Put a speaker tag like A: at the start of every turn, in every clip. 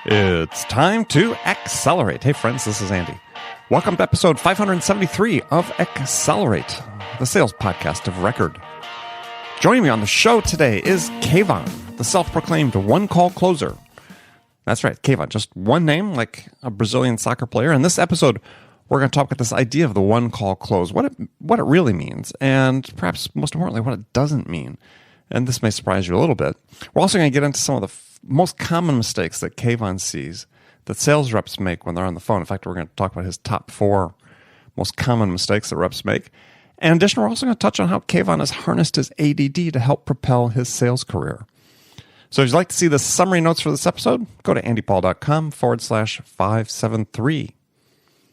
A: It's time to accelerate. Hey friends, this is Andy. Welcome to episode 573 of Accelerate, the sales podcast of record. Joining me on the show today is Kayvon, the self-proclaimed one-call closer. That's right, Kayvon, just one name, like a Brazilian soccer player. In this episode, we're going to talk about this idea of the one-call close, what it really means, and perhaps most importantly, what it doesn't mean. And this may surprise you a little bit. We're also going to get into some of the most common mistakes that Kayvon sees that sales reps make when they're on the phone. In fact, we're going to talk about his top 4 most common mistakes that reps make. And in addition, we're also going to touch on how Kayvon has harnessed his ADD to help propel his sales career. So if you'd like to see the summary notes for this episode, go to andypaul.com/573.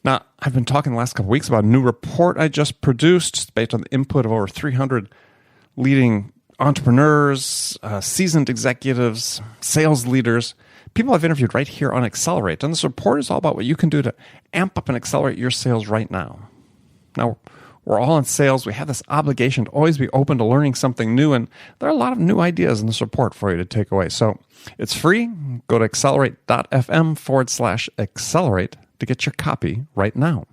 A: Now, I've been talking the last couple weeks about a new report I just produced. It's based on the input of over 300 leading entrepreneurs, seasoned executives, sales leaders, people I've interviewed right here on Accelerate. And this report is all about what you can do to amp up and accelerate your sales right now. Now, we're all in sales. We have this obligation to always be open to learning something new. And there are a lot of new ideas in this report for you to take away. So it's free. Go to accelerate.fm/accelerate to get your copy right now.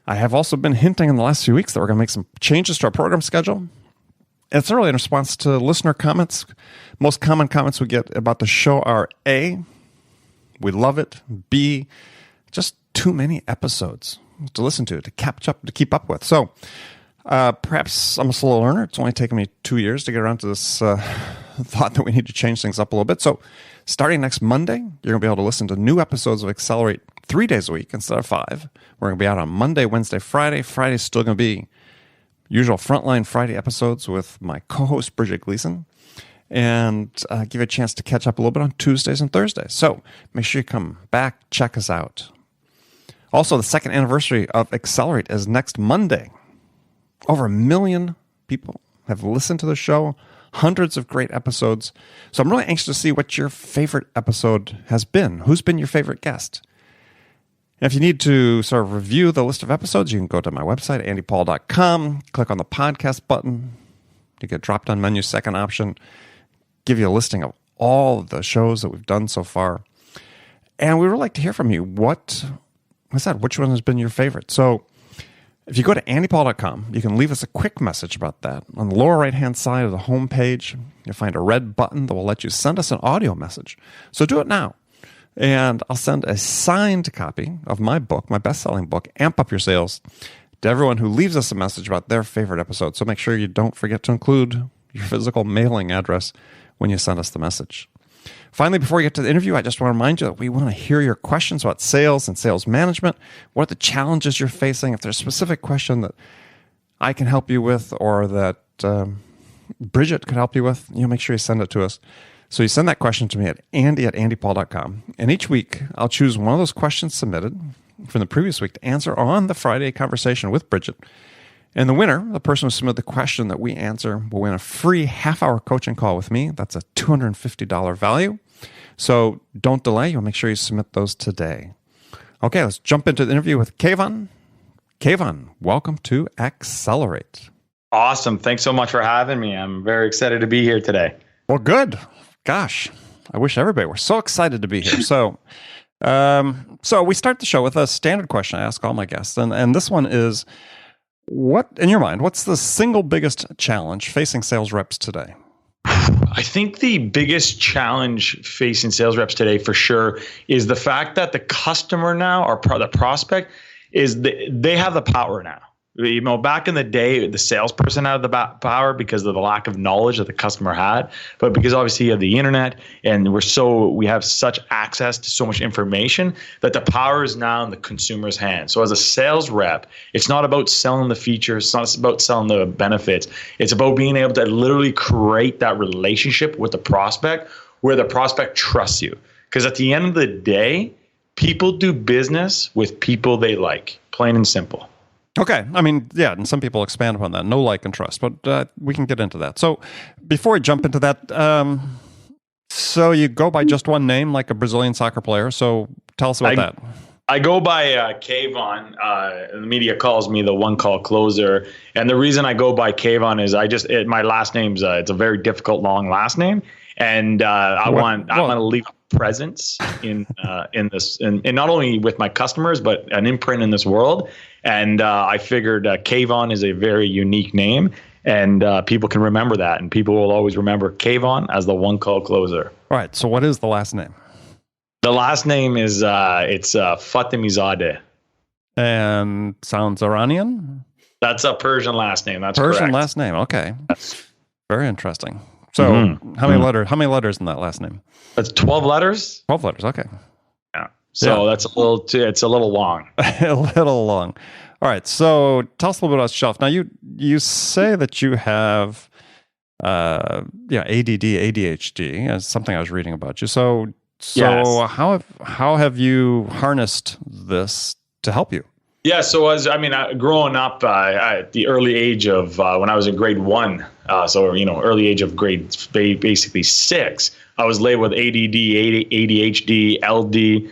A: I have also been hinting in the last few weeks that we're going to make some changes to our program schedule. It's really in response to listener comments. Most common comments we get about the show are A, we love it, B, just too many episodes to listen to catch up, to keep up with. So perhaps I'm a slow learner. It's only taken me 2 years to get around to this thought that we need to change things up a little bit. So starting next Monday, you're going to be able to listen to new episodes of Accelerate 3 days a week instead of 5. We're going to be out on Monday, Wednesday, Friday. Friday's still going to be usual Frontline Friday episodes with my co-host, Bridget Gleason, and give you a chance to catch up a little bit on Tuesdays and Thursdays. So make sure you come back, check us out. Also, the second anniversary of Accelerate is next Monday. Over 1 million people have listened to the show, hundreds of great episodes. So I'm really anxious to see what your favorite episode has been. Who's been your favorite guest? And if you need to sort of review the list of episodes, you can go to my website, andypaul.com, click on the podcast button. You get a drop-down menu, second option, give you a listing of all of the shows that we've done so far. And we would like to hear from you. Which one has been your favorite? So if you go to andypaul.com, you can leave us a quick message about that. On the lower right-hand side of the home page, you'll find a red button that will let you send us an audio message. So do it now. And I'll send a signed copy of my book, my best-selling book, Amp Up Your Sales, to everyone who leaves us a message about their favorite episode. So make sure you don't forget to include your physical mailing address when you send us the message. Finally, before we get to the interview, I just want to remind you that we want to hear your questions about sales and sales management. What are the challenges you're facing? If there's a specific question that I can help you with or that Bridget could help you with, make sure you send it to us. So you send that question to me at andy@andypaul.com. And each week, I'll choose one of those questions submitted from the previous week to answer on the Friday conversation with Bridget. And the winner, the person who submitted the question that we answer, will win a free half-hour coaching call with me. That's a $250 value. So don't delay. You'll make sure you submit those today. Okay, let's jump into the interview with Kayvon. Kayvon, welcome to Accelerate.
B: Awesome. Thanks so much for having me. I'm very excited to be here today.
A: Well, good. Gosh, I wish everybody were so excited to be here. So we start the show with a standard question I ask all my guests. And this one is, what, in your mind, what's the single biggest challenge facing sales reps today?
B: I think the biggest challenge facing sales reps today for sure is the fact that the customer now, or the prospect, is they have the power now. Back in the day, the salesperson had the power because of the lack of knowledge that the customer had. But because obviously you have the internet and we have such access to so much information that the power is now in the consumer's hands. So as a sales rep, it's not about selling the features. It's not about selling the benefits. It's about being able to literally create that relationship with the prospect where the prospect trusts you. Because at the end of the day, people do business with people they like, plain and simple.
A: Okay. I mean, yeah, and some people expand upon that. Know, like, and trust. But we can get into that. So before we jump into that, so you go by just one name, like a Brazilian soccer player. So tell us about that.
B: I go by Kayvon. The media calls me the one call closer, and the reason I go by Kayvon is my last name's it's a very difficult long last name, and I want to leave a presence in this, and not only with my customers, but an imprint in this world. And I figured Kayvon is a very unique name, and people can remember that, and people will always remember Kayvon as the one call closer.
A: All right. So what is the last name?
B: The last name is it's Fatemizadeh.
A: And sounds Iranian?
B: That's a Persian last name. That's
A: Persian
B: correct.
A: last name. Okay. Very interesting. So how many letters in that last name?
B: That's 12 letters.
A: 12 letters. Okay.
B: Yeah. So that's it's a little long.
A: A little long. All right. So tell us a little bit about yourself. Now you say that you have ADD, ADHD as something I was reading about you. So
B: yes.
A: how have you harnessed this to help you?
B: Yeah, so growing up at the early age of when I was in grade 1, early age of basically 6, I was labeled with ADD, ADHD, LD.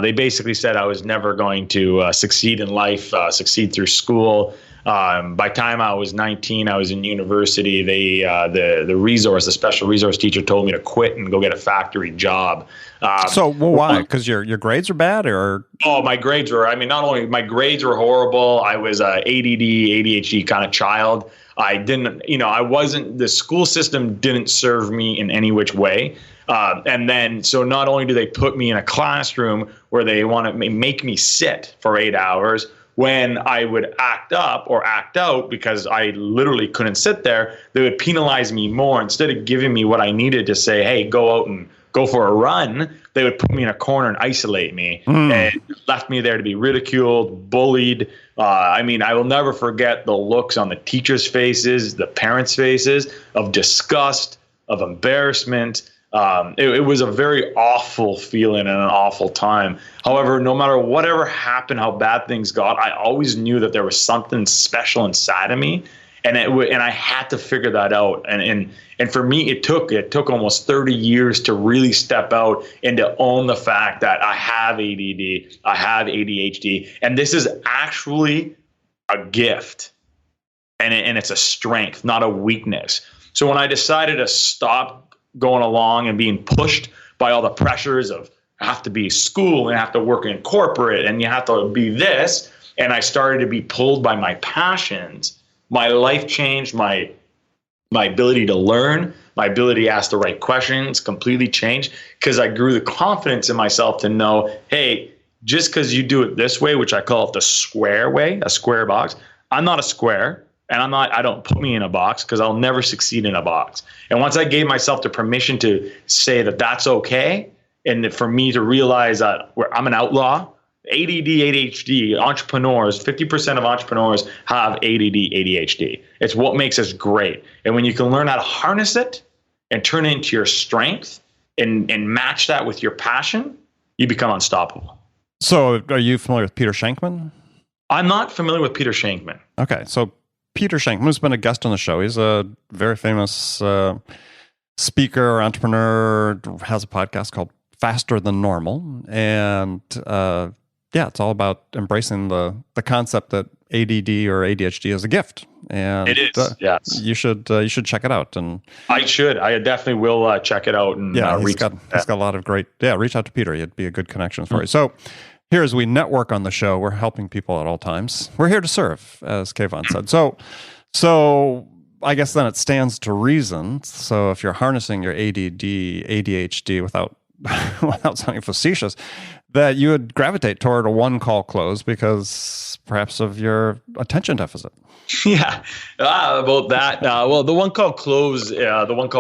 B: They basically said I was never going to succeed in life, succeed through school. By the time I was 19, I was in university. The special resource teacher told me to quit and go get a factory job.
A: Why? Because your grades are bad, or?
B: Oh, my grades were. Not only my grades were horrible. I was a ADD, ADHD kind of child. I didn't. The school system didn't serve me in any which way. And then, so not only do they put me in a classroom where they want to make me sit for 8 hours. When I would act up or act out because I literally couldn't sit there, they would penalize me more. Instead of giving me what I needed to say, hey, go out and go for a run, they would put me in a corner and isolate me and left me there to be ridiculed, bullied. I will never forget the looks on the teachers' faces, the parents' faces of disgust, of embarrassment. It was a very awful feeling and an awful time. However, no matter whatever happened, how bad things got, I always knew that there was something special inside of me, and I had to figure that out. And for me, it took almost 30 years to really step out and to own the fact that I have ADD, I have ADHD, and this is actually a gift, and it's a strength, not a weakness. So when I decided to stop going along and being pushed by all the pressures of have to be school and have to work in corporate and you have to be this, and I started to be pulled by my passions, my life changed. My ability to learn, my ability to ask the right questions completely changed because I grew the confidence in myself to know, hey, just because you do it this way, which I call it the square way, a square box, I'm not a square. And I don't put me in a box because I'll never succeed in a box. And once I gave myself the permission to say that that's okay, and for me to realize that I'm an outlaw, ADD, ADHD, entrepreneurs, 50% of entrepreneurs have ADD, ADHD. It's what makes us great. And when you can learn how to harness it and turn it into your strength and match that with your passion, you become unstoppable.
A: So are you familiar with Peter Shankman?
B: I'm not familiar with Peter Shankman.
A: Okay, so Peter Shankman has been a guest on the show. He's a very famous speaker, entrepreneur, has a podcast called Faster Than Normal. And it's all about embracing the concept that ADD or ADHD is a gift. And
B: it is, yes.
A: You should check it out. And
B: I should. I definitely will check it out. And
A: he's got a lot of great, reach out to Peter. He'd be a good connection for you. So here, as we network on the show, we're helping people at all times. We're here to serve, as Kayvon said. So I guess then it stands to reason. So if you're harnessing your ADD, ADHD without sounding facetious, that you would gravitate toward a one-call close because perhaps of your attention deficit.
B: Yeah, about that. The one-call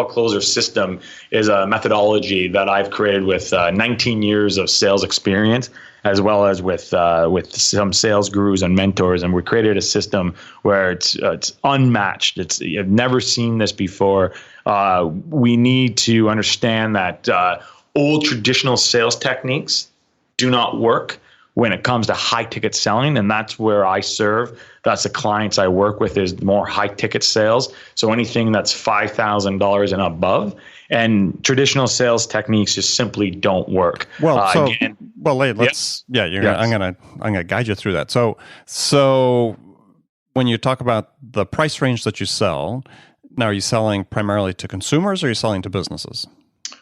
B: closer system is a methodology that I've created with 19 years of sales experience, as well as with some sales gurus and mentors, and we created a system where it's unmatched. I've never seen this before. We need to understand that old traditional sales techniques do not work when it comes to high ticket selling, and that's where I serve. That's the clients I work with is more high ticket sales. So anything that's $5,000 and above, and traditional sales techniques just simply don't work.
A: Well, Well, let's I'm gonna guide you through that. So when you talk about the price range that you sell, now are you selling primarily to consumers or are you selling to businesses?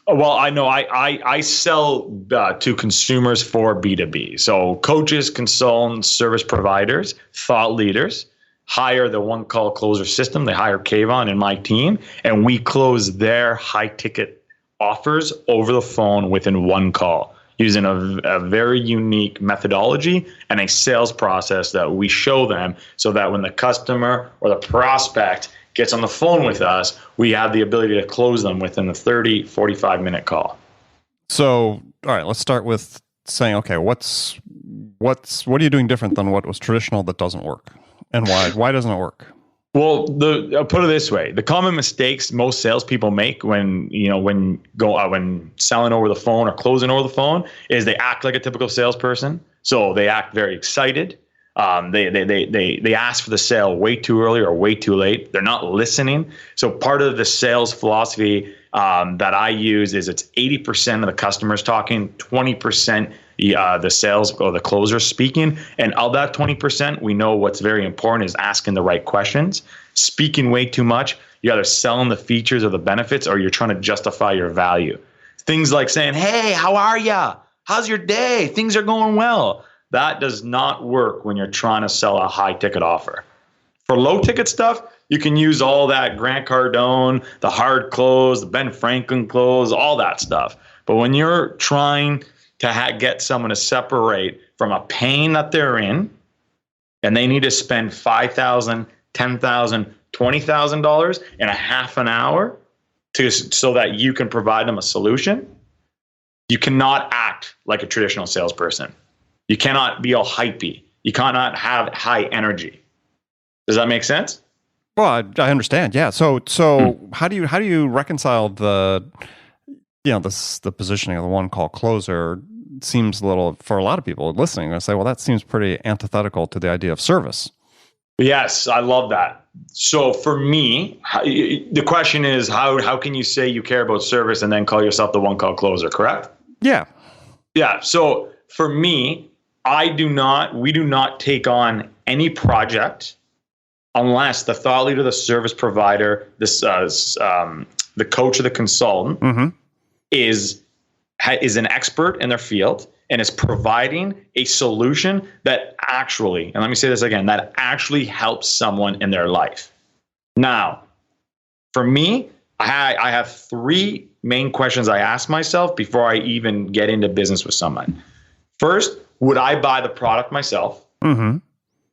B: Well, I know I sell to consumers for B2B. So coaches, consultants, service providers, thought leaders hire the one call closer system. They hire Kayvon and my team, and we close their high ticket offers over the phone within one call, using a very unique methodology and a sales process that we show them, so that when the customer or the prospect gets on the phone with us, we have the ability to close them within the 30, 45-minute call.
A: So, all right, let's start with saying, okay, what are you doing different than what was traditional that doesn't work? And why? Why doesn't it work?
B: Well, I'll put it this way: the common mistakes most salespeople make when selling over the phone or closing over the phone is they act like a typical salesperson. So they act very excited. They ask for the sale way too early or way too late. They're not listening. So part of the sales philosophy that I use is it's 80% of the customers talking, 20% the sales or the closer speaking. And of that 20%, we know what's very important is asking the right questions. Speaking way too much, you're either selling the features or the benefits, or you're trying to justify your value. Things like saying, "Hey, how are ya? How's your day? Things are going well." That does not work when you're trying to sell a high ticket offer. For low ticket stuff, you can use all that Grant Cardone, the hard close, the Ben Franklin close, all that stuff. But when you're trying to get someone to separate from a pain that they're in, and they need to spend $5,000, $10,000, $20,000 in a half an hour so that you can provide them a solution, you cannot act like a traditional salesperson. You cannot be all hypey. You cannot have high energy. Does that make sense?
A: Well, I understand. Yeah. So how do you reconcile the positioning of the one call closer? Seems a little, for a lot of people listening, I say, well, that seems pretty antithetical to the idea of service.
B: Yes, I love that. So for me, the question is, how can you say you care about service and then call yourself the one call closer? Correct?
A: Yeah.
B: Yeah. So for me, we do not take on any project unless the thought leader, the service provider, the coach or the consultant is an expert in their field and is providing a solution that actually, and let me say this again, that actually helps someone in their life. Now, for me, I have three main questions I ask myself before I even get into business with someone. First, would I buy the product myself?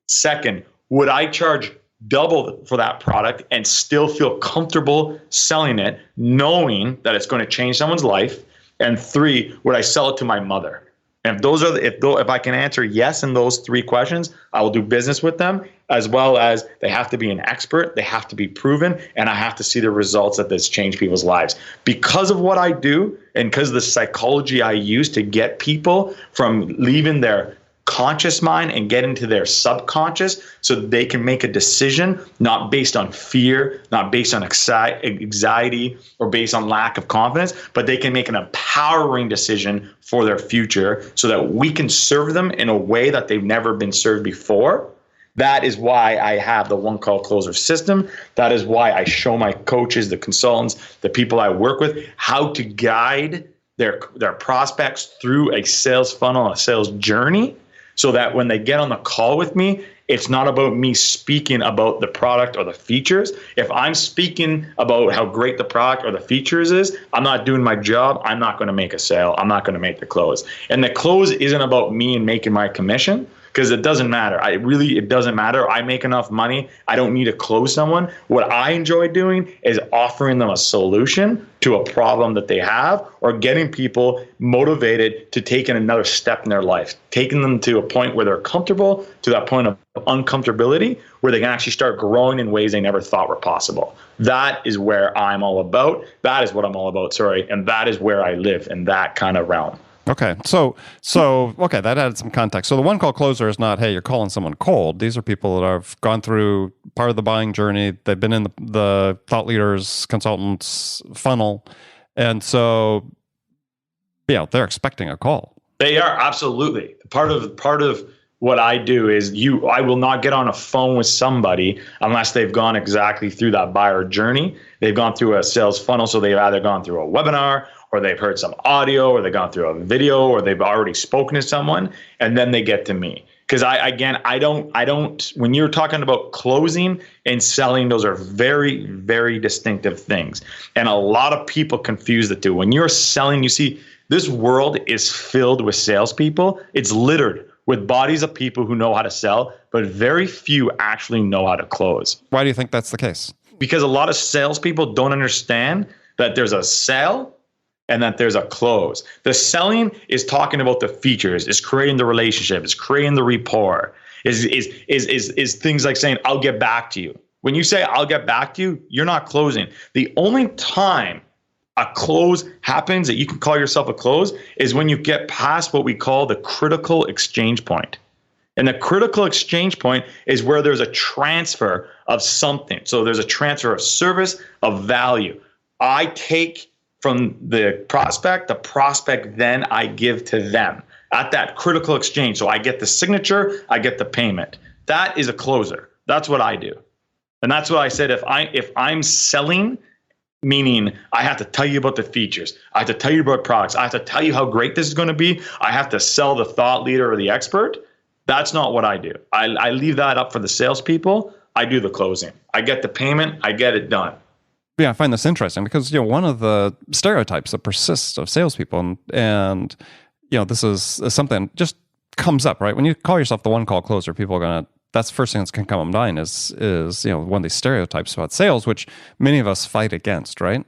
B: Second, would I charge double for that product and still feel comfortable selling it, knowing that it's going to change someone's life? And three, would I sell it to my mother? And if I can answer yes in those three questions, I will do business with them, as well as they have to be an expert, they have to be proven, and I have to see the results that this change people's lives. Because of what I do and because of the psychology I use to get people from leaving their conscious mind and get into their subconscious so they can make a decision not based on fear, not based on anxiety or based on lack of confidence, but they can make an empowering decision for their future so that we can serve them in a way that they've never been served before. That is why I have the one call closer system. That is why I show my coaches, the consultants, the people I work with, how to guide their prospects through a sales funnel, a sales journey, so that when they get on the call with me, it's not about me speaking about the product or the features. If I'm speaking about how great the product or the features is, I'm not doing my job. I'm not going to make a sale. I'm not going to make the close. And the close isn't about me and making my commission, because it doesn't matter. It doesn't matter. I make enough money. I don't need to close someone. What I enjoy doing is offering them a solution to a problem that they have, or getting people motivated to take in another step in their life, taking them to a point where they're comfortable, to that point of uncomfortability, where they can actually start growing in ways they never thought were possible. That is where I'm all about. That is what I'm all about, and that is where I live, in that kind of realm.
A: Okay. So okay, that added some context. So the one call closer is not, hey, you're calling someone cold. These are people that have gone through part of the buying journey. They've been in the thought leaders, consultants funnel. And so, they're expecting a call.
B: They are, absolutely. Part of what I do is I will not get on a phone with somebody unless they've gone exactly through that buyer journey. They've gone through a sales funnel, so they've either gone through a webinar, or they've heard some audio, or they've gone through a video, or they've already spoken to someone, and then they get to me. Because I don't, when you're talking about closing and selling, those are very, very distinctive things. And a lot of people confuse the two. When you're selling, you see, this world is filled with salespeople. It's littered with bodies of people who know how to sell, but very few actually know how to close.
A: Why do you think that's the case?
B: Because a lot of salespeople don't understand that there's a sell and that there's a close. The selling is talking about the features, is creating the relationship, is creating the rapport, is things like saying, I'll get back to you. When you say, I'll get back to you, you're not closing. The only time a close happens that you can call yourself a close is when you get past what we call the critical exchange point. And the critical exchange point is where there's a transfer of something. So there's a transfer of service, of value. I take from the prospect then I give to them at that critical exchange. So I get the signature, I get the payment. That is a closer. That's what I do. And that's what I said. If I'm selling, meaning I have to tell you about the features, I have to tell you about products, I have to tell you how great this is going to be, I have to sell the thought leader or the expert, that's not what I do. I leave that up for the salespeople. I do the closing. I get the payment, I get it done.
A: Yeah, I find this interesting because, one of the stereotypes that persists of salespeople, and this is something that just comes up, right? When you call yourself the one-call closer, people are going to, that's the first thing that's going to come to mind is one of these stereotypes about sales, which many of us fight against, right?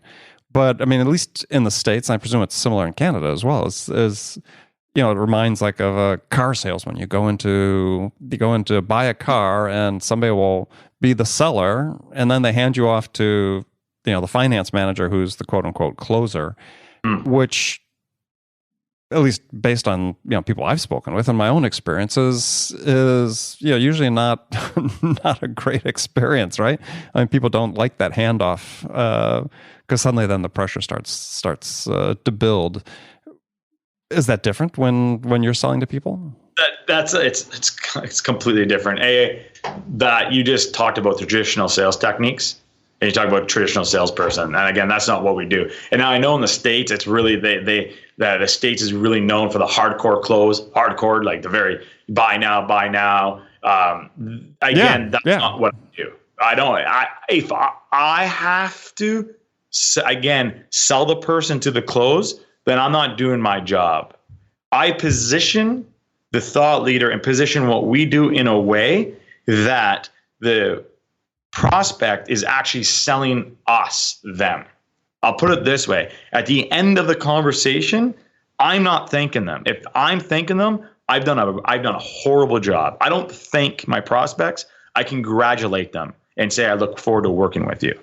A: But, I mean, at least in the States, and I presume it's similar in Canada as well, is it reminds like of a car salesman. You go in to buy a car, and somebody will be the seller, and then they hand you off to the finance manager, who's the quote unquote closer, which, at least based on people I've spoken with and my own experiences, is usually not not a great experience, right? I mean, people don't like that handoff because suddenly then the pressure starts to build. Is that different when you're selling to people?
B: It's completely different. That you just talked about traditional sales techniques. And you talk about traditional salesperson, and again, that's not what we do. And now I know in the States, it's really the States is really known for the hardcore close, like the very buy now. That's not what I do. If I have to again sell the person to the close, then I'm not doing my job. I position the thought leader and position what we do in a way that the prospect is actually selling them. I'll put it this way. At the end of the conversation, I'm not thanking them. If I'm thanking them, I've done a horrible job. I don't thank my prospects. I congratulate them and say, I look forward to working with you.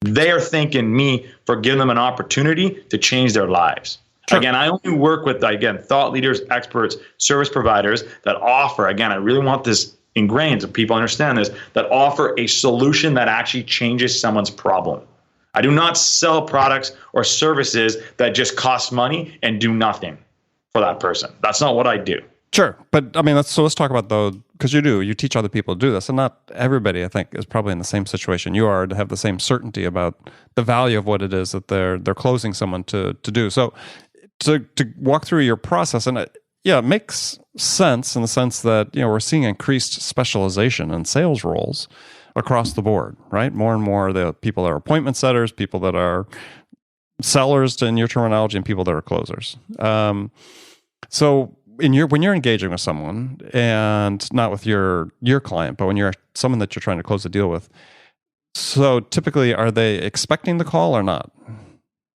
B: They are thanking me for giving them an opportunity to change their lives. Sure. Again, I only work with, thought leaders, experts, service providers that offer, I really want this ingrained so people understand this, that offer a solution that actually changes someone's problem. I do not sell products or services that just cost money and do nothing for that person. That's not what I do.
A: Sure. But I mean, let's talk about because you teach other people to do this, and not everybody, I think, is probably in the same situation you are to have the same certainty about the value of what it is that they're closing someone to do. So to walk through your process, and it makes sense in the sense that we're seeing increased specialization in sales roles across the board, right? More and more the people that are appointment setters, people that are sellers, in your terminology, and people that are closers. So when you're engaging with someone, and not with your client, but when you're someone that you're trying to close a deal with, so typically, are they expecting the call or not?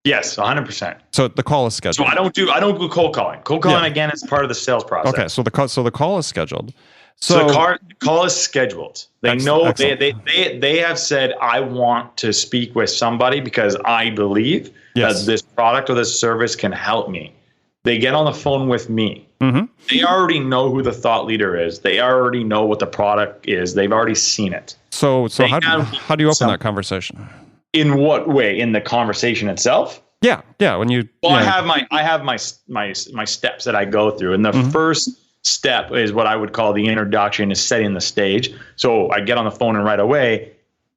B: Yes, 100%.
A: So the call is scheduled.
B: So I don't do cold calling. Cold calling again is part of the sales process.
A: Okay, so the call is scheduled.
B: So the call is scheduled. They know they have said, I want to speak with somebody because I believe that this product or this service can help me. They get on the phone with me. Mm-hmm. They already know who the thought leader is. They already know what the product is. They've already seen it.
A: So how do you open that conversation?
B: In what way? In the conversation itself?
A: Yeah. Yeah. When you,
B: Well,
A: you know,
B: I have my steps that I go through, and the first step is what I would call the introduction, is setting the stage. So I get on the phone, and right away,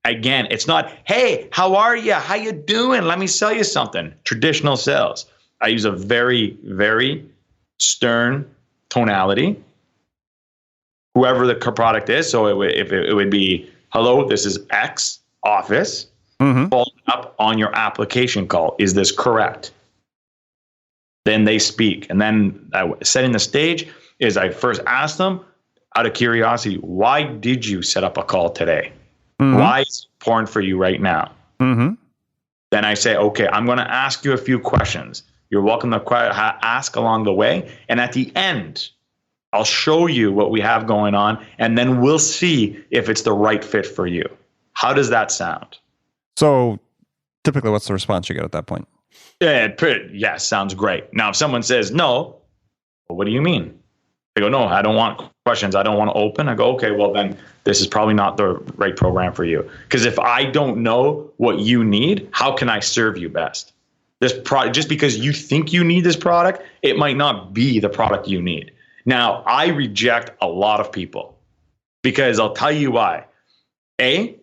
B: again, it's not, hey, how are you? How you doing? Let me sell you something. Traditional sales. I use a very, very stern tonality, whoever the product is. So it would be, hello, this is X office. Follow up on your application call. Is this correct? Then they speak. And then setting the stage is I first ask them, out of curiosity, why did you set up a call today? Why is it important for you right now? Then I say, okay, I'm going to ask you a few questions. You're welcome to ask along the way. And at the end, I'll show you what we have going on, and then we'll see if it's the right fit for you. How does that sound?
A: So typically, what's the response you get at that point?
B: Yeah, sounds great. Now, if someone says no, well, what do you mean? They go, no, I don't want questions. I don't want to open. I go, okay, well, then this is probably not the right program for you. Because if I don't know what you need, how can I serve you best? Just because you think you need this product, it might not be the product you need. Now, I reject a lot of people because I'll tell you why. A,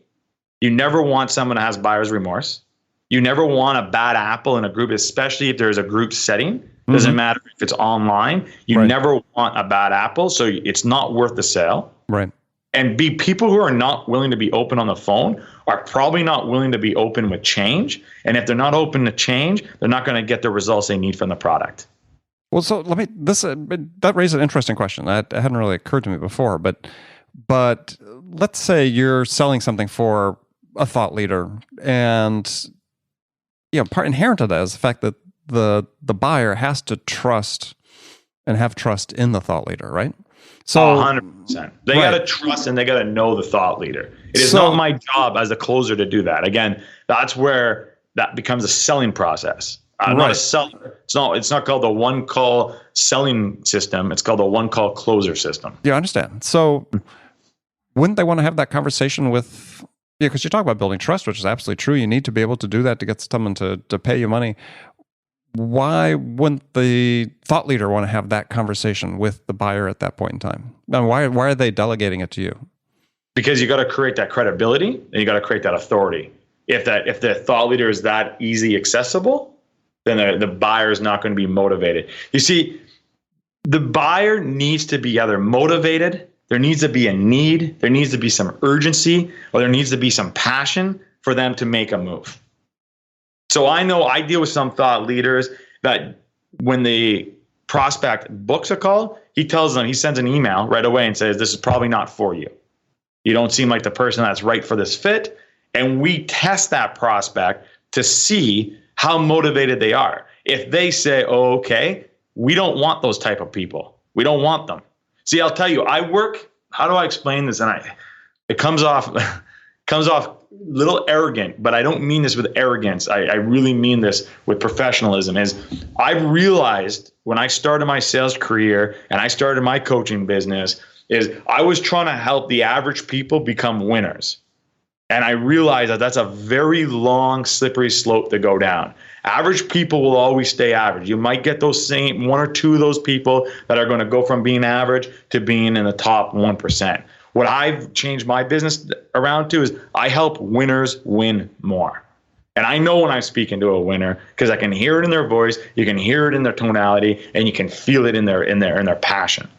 B: you never want someone that has buyer's remorse. You never want a bad apple in a group, especially if there's a group setting. Doesn't matter if it's online. You never want a bad apple, so it's not worth the sale.
A: Right.
B: And B, people who are not willing to be open on the phone are probably not willing to be open with change. And if they're not open to change, they're not going to get the results they need from the product.
A: Well, so that raises an interesting question that hadn't really occurred to me before. But let's say you're selling something for a thought leader, and part inherent to that is the fact that the buyer has to trust and have trust in the thought leader, right? So
B: 100%. They got to trust, and they got to know the thought leader. It is not my job as a closer to do that. Again, that's where that becomes a selling process. I'm not a seller. It's not called the one call selling system. It's called the one call closer system.
A: Yeah, I understand. So wouldn't they want to have that conversation with, because you talk about building trust, which is absolutely true. You need to be able to do that to get someone to pay you money. Why wouldn't the thought leader want to have that conversation with the buyer at that point in time? And why are they delegating it to you?
B: Because you got to create that credibility, and you got to create that authority. If the thought leader is that easy accessible, then the buyer is not going to be motivated. You see, the buyer needs to be either motivated, there needs to be a need, there needs to be some urgency, or there needs to be some passion for them to make a move. So I know I deal with some thought leaders that when the prospect books a call, he sends an email right away and says, this is probably not for you. You don't seem like the person that's right for this fit. And we test that prospect to see how motivated they are. If they say, oh, okay, we don't want those type of people. We don't want them. See, I'll tell you, how do I explain this? And it comes off a little arrogant, but I don't mean this with arrogance. I really mean this with professionalism. I've realized when I started my sales career and I started my coaching business is I was trying to help the average people become winners. And I realized that that's a very long, slippery slope to go down. Average people will always stay average. You might get those same one or two of those people that are going to go from being average to being in the top 1%. What I've changed my business around to is I help winners win more. And I know when I'm speaking to a winner because I can hear it in their voice, you can hear it in their tonality, and you can feel it in their passion.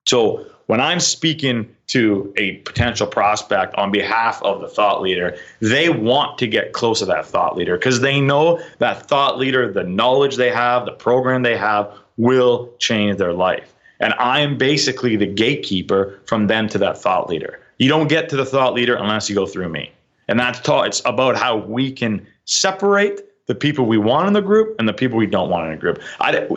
B: So when I'm speaking to a potential prospect on behalf of the thought leader, they want to get close to that thought leader because they know that thought leader, the knowledge they have, the program they have will change their life. And I am basically the gatekeeper from them to that thought leader. You don't get to the thought leader unless you go through me. And it's about how we can separate the people we want in the group and the people we don't want in a group.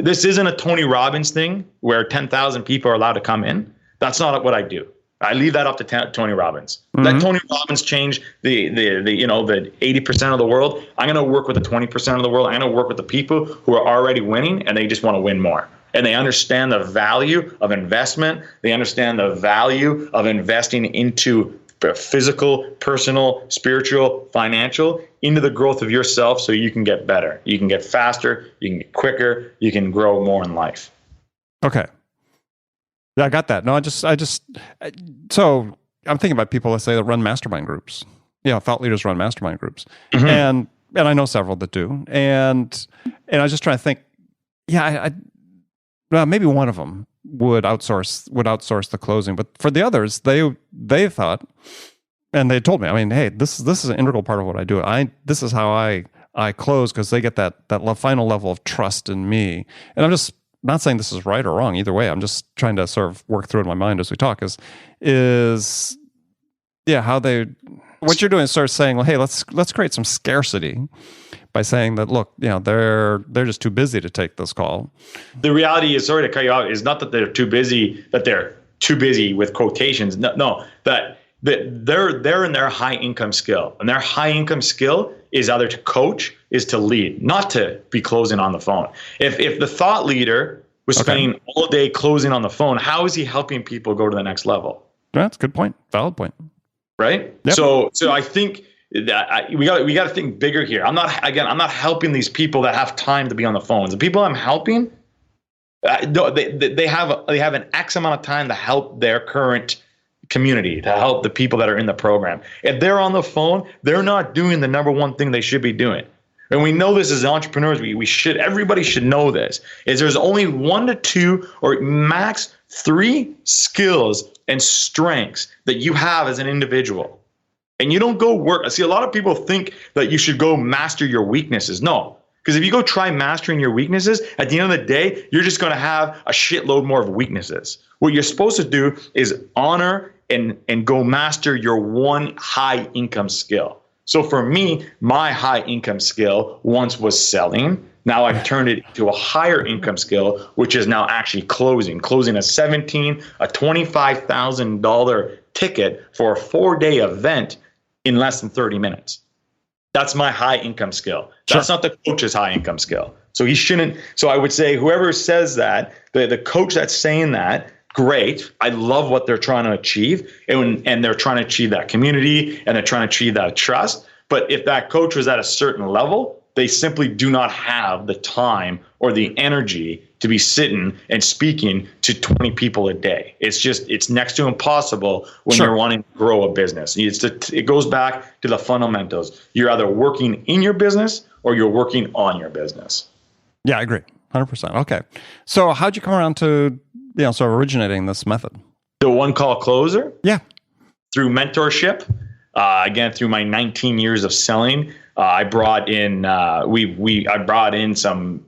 B: This isn't a Tony Robbins thing where 10,000 people are allowed to come in. That's not what I do. I leave that up to Tony Robbins. Let Tony Robbins change the 80% of the world. I'm going to work with the 20% of the world. I'm going to work with the people who are already winning and they just want to win more. And they understand the value of investment. They understand the value of investing into physical, personal, spiritual, financial, into the growth of yourself so you can get better. You can get faster, you can get quicker, you can grow more in life.
A: Okay. Yeah, I got that. No, so I'm thinking about people, let's say, that run mastermind groups. Yeah, thought leaders run mastermind groups. Mm-hmm. And I know several that do. And I was just trying to think, well, maybe one of them would outsource the closing, but for the others, they thought, and they told me, I mean, hey, this is an integral part of what I do. This is how I close, because they get that final level of trust in me. And I'm just not saying this is right or wrong either way. I'm just trying to sort of work through it in my mind as we talk. What you're doing is sort of saying, well, hey, let's create some scarcity by saying that, look, they're just too busy to take this call.
B: The reality is, sorry to cut you off, is not that they're too busy, that they're too busy with quotations. No, that they're in their high income skill, and their high income skill is either to coach, is to lead, not to be closing on the phone. If the thought leader was spending all day closing on the phone, how is he helping people go to the next level?
A: That's a good point. Valid point.
B: Right. Yep. So I think that we got to think bigger here. I'm not helping these people that have time to be on the phones. The people I'm helping, they have an X amount of time to help their current community, to help the people that are in the program. If they're on the phone, they're not doing the number one thing they should be doing. And we know this as entrepreneurs. Everybody should know this. Is there's only 1 to 2 or max 3 skills and strengths that you have as an individual. And you don't go work. See, a lot of people think that you should go master your weaknesses. No, because if you go try mastering your weaknesses, at the end of the day, you're just going to have a shitload more of weaknesses. What you're supposed to do is honor and go master your one high income skill. So for me, my high income skill once was selling. Now I've turned it to a higher income skill, which is now actually closing a $25,000 ticket for a 4-day event in less than 30 minutes. That's my high income skill. That's not the coach's high income skill. So he shouldn't. So I would say whoever says that, the coach that's saying that, great. I love what they're trying to achieve. And they're trying to achieve that community, and they're trying to achieve that trust. But if that coach was at a certain level, they simply do not have the time or the energy to be sitting and speaking to 20 people a day. It's next to impossible when you're wanting to grow a business. It goes back to the fundamentals. You're either working in your business or you're working on your business.
A: Yeah, I agree. 100%. Okay. So how'd you come around to, originating this method?
B: The one call closer?
A: Yeah.
B: Through mentorship. Again, through my 19 years of selling, I brought in some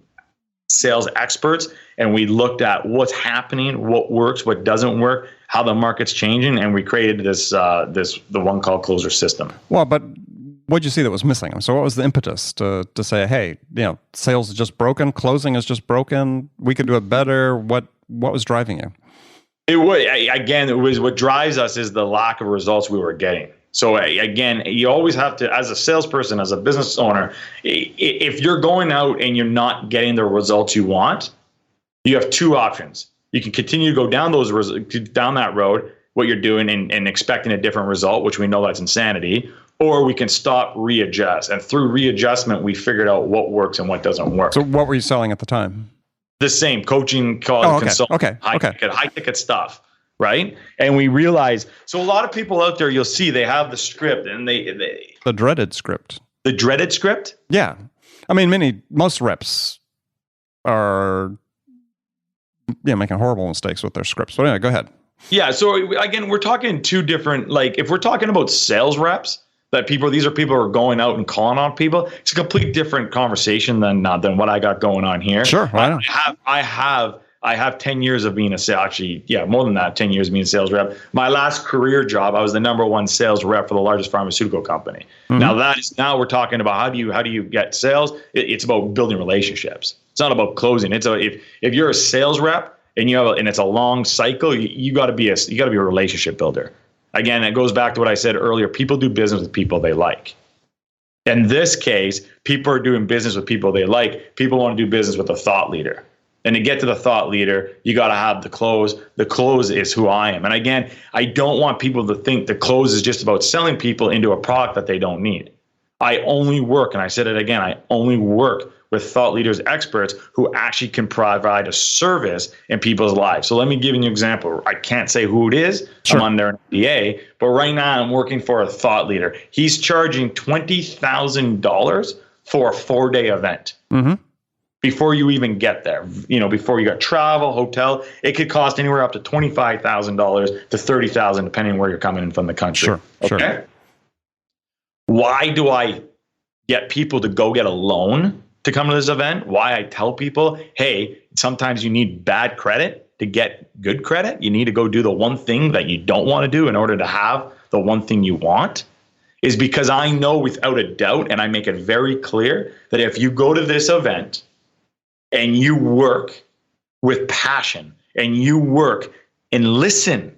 B: sales experts, and we looked at what's happening, what works, what doesn't work, how the market's changing, and we created the one call closer system.
A: Well, but what'd you see that was missing? So what was the impetus to say, hey, sales is just broken, closing is just broken, we could do it better? What was driving you?
B: It was what drives us is the lack of results we were getting. So again, you always have to, as a salesperson, as a business owner, if you're going out and you're not getting the results you want, you have 2 options. You can continue to go down that road, what you're doing, and expecting a different result, which we know that's insanity, or we can stop, readjust. And through readjustment, we figured out what works and what doesn't work.
A: So what were you selling at the time?
B: The same coaching, consulting, high ticket stuff. Right. And we realize, so a lot of people out there, you'll see they have the script, and the
A: dreaded script.
B: The dreaded script?
A: Yeah. I mean, most reps are making horrible mistakes with their scripts. But anyway, go ahead.
B: Yeah. So again, we're talking 2 different, if we're talking about sales reps, these are people who are going out and calling on people, it's a complete different conversation than what I got going on here.
A: Sure.
B: I have 10 years of being a sales, actually, more than that, 10 years of being a sales rep. My last career job, I was the number 1 sales rep for the largest pharmaceutical company. Mm-hmm. Now we're talking about how do you get sales? It's about building relationships. It's not about closing. If you're a sales rep and it's a long cycle, you got to be a relationship builder. Again, it goes back to what I said earlier. People do business with people they like. In this case, people are doing business with people they like. People want to do business with a thought leader. And to get to the thought leader, you got to have the close. The close is who I am. And again, I don't want people to think the close is just about selling people into a product that they don't need. I only work, and I said it again, I only work with thought leaders, experts who actually can provide a service in people's lives. So let me give you an example. I can't say who it is. Sure. I'm under an NDA, but right now I'm working for a thought leader. He's charging $20,000 for a 4-day event. Mm-hmm. Before you even get there, before you got travel, hotel, it could cost anywhere up to $25,000 to $30,000, depending on where you're coming in from the country.
A: Sure.
B: Okay. Sure. Why do I get people to go get a loan to come to this event? Why I tell people, hey, sometimes you need bad credit to get good credit. You need to go do the one thing that you don't want to do in order to have the one thing you want, is because I know without a doubt, and I make it very clear, that if you go to this event and you work with passion and you work and listen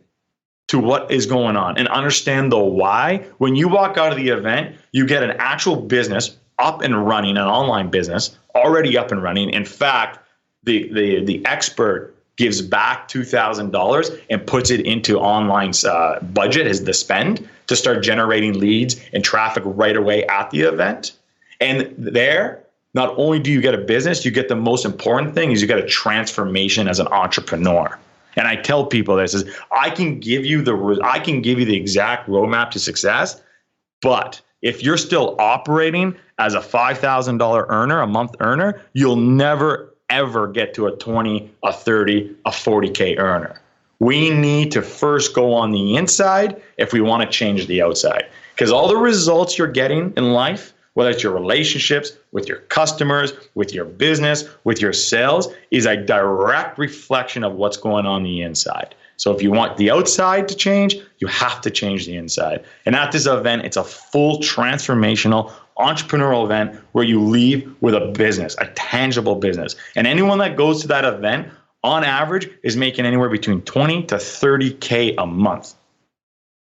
B: to what is going on and understand the why, when you walk out of the event, you get an actual business up and running, an online business already up and running. In fact, the expert gives back $2,000 and puts it into online budget as the spend to start generating leads and traffic right away at the event. And there, not only do you get a business, you get the most important thing is you get a transformation as an entrepreneur. And I tell people this is I can give you the exact roadmap to success, but if you're still operating as a $5,000 earner, a month earner, you'll never ever get to a 20, a 30, a 40K earner. We need to first go on the inside if we want to change the outside, because all the results you're getting in life, whether it's your relationships with your customers, with your business, with your sales, is a direct reflection of what's going on the inside. So if you want the outside to change, you have to change the inside. And at this event, it's a full transformational entrepreneurial event where you leave with a business, a tangible business. And anyone that goes to that event, on average, is making anywhere between 20 to 30K a month.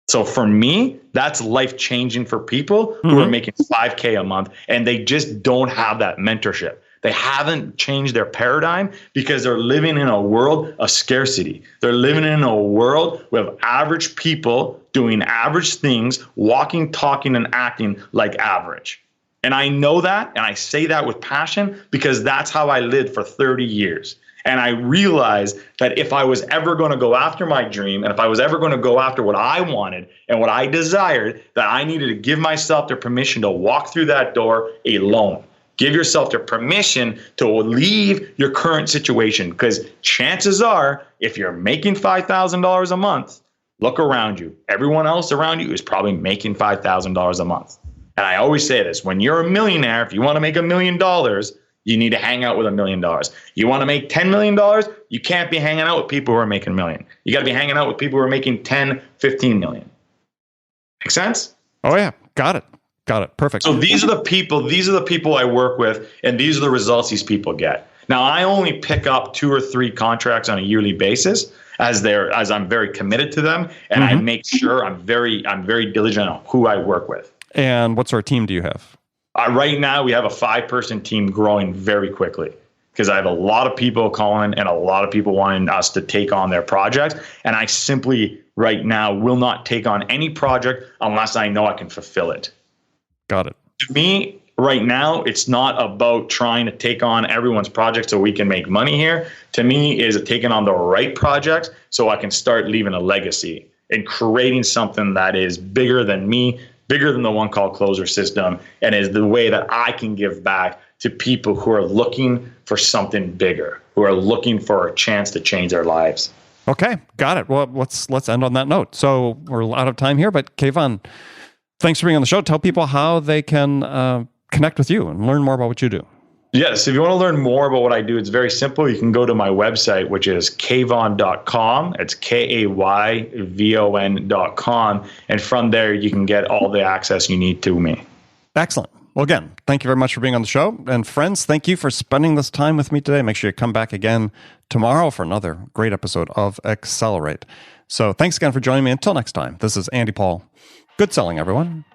B: So for me, that's life-changing for people who are making 5K a month, and they just don't have that mentorship. They haven't changed their paradigm because they're living in a world of scarcity. They're living in a world with average people doing average things, walking, talking, and acting like average. And I know that, and I say that with passion because that's how I lived for 30 years. And I realized that if I was ever going to go after my dream, and if I was ever going to go after what I wanted and what I desired, that I needed to give myself the permission to walk through that door alone. Give yourself the permission to leave your current situation, because chances are, if you're making $5,000 a month, look around you. Everyone else around you is probably making $5,000 a month. And I always say this, when you're a millionaire, if you want to make $1 million, you need to hang out with $1 million. You want to make $10 million, you can't be hanging out with people who are making $1 million. You got to be hanging out with people who are making 10, 15 million. Make sense?
A: Oh yeah, got it. Perfect.
B: So these are the people I work with, and these are the results these people get. Now, I only pick up 2 or 3 contracts on a yearly basis as I'm very committed to them, and I make sure I'm very diligent on who I work with.
A: And what sort of team do you have?
B: Right now, we have a 5-person team growing very quickly because I have a lot of people calling and a lot of people wanting us to take on their projects. And I simply, right now, will not take on any project unless I know I can fulfill it.
A: Got it.
B: To me, right now, it's not about trying to take on everyone's project so we can make money here. To me, is taking on the right projects so I can start leaving a legacy and creating something that is bigger than me, bigger than the one call closer system, and is the way that I can give back to people who are looking for something bigger, who are looking for a chance to change their lives.
A: Okay, got it. Well, let's end on that note. So we're out of time here, but Kayvon, thanks for being on the show. Tell people how they can connect with you and learn more about what you do.
B: Yes, if you want to learn more about what I do, it's very simple. You can go to my website, which is kayvon.com. It's KAYVON.com. And from there, you can get all the access you need to me.
A: Excellent. Well, again, thank you very much for being on the show. And friends, thank you for spending this time with me today. Make sure you come back again tomorrow for another great episode of Accelerate. So thanks again for joining me. Until next time, this is Andy Paul. Good selling, everyone.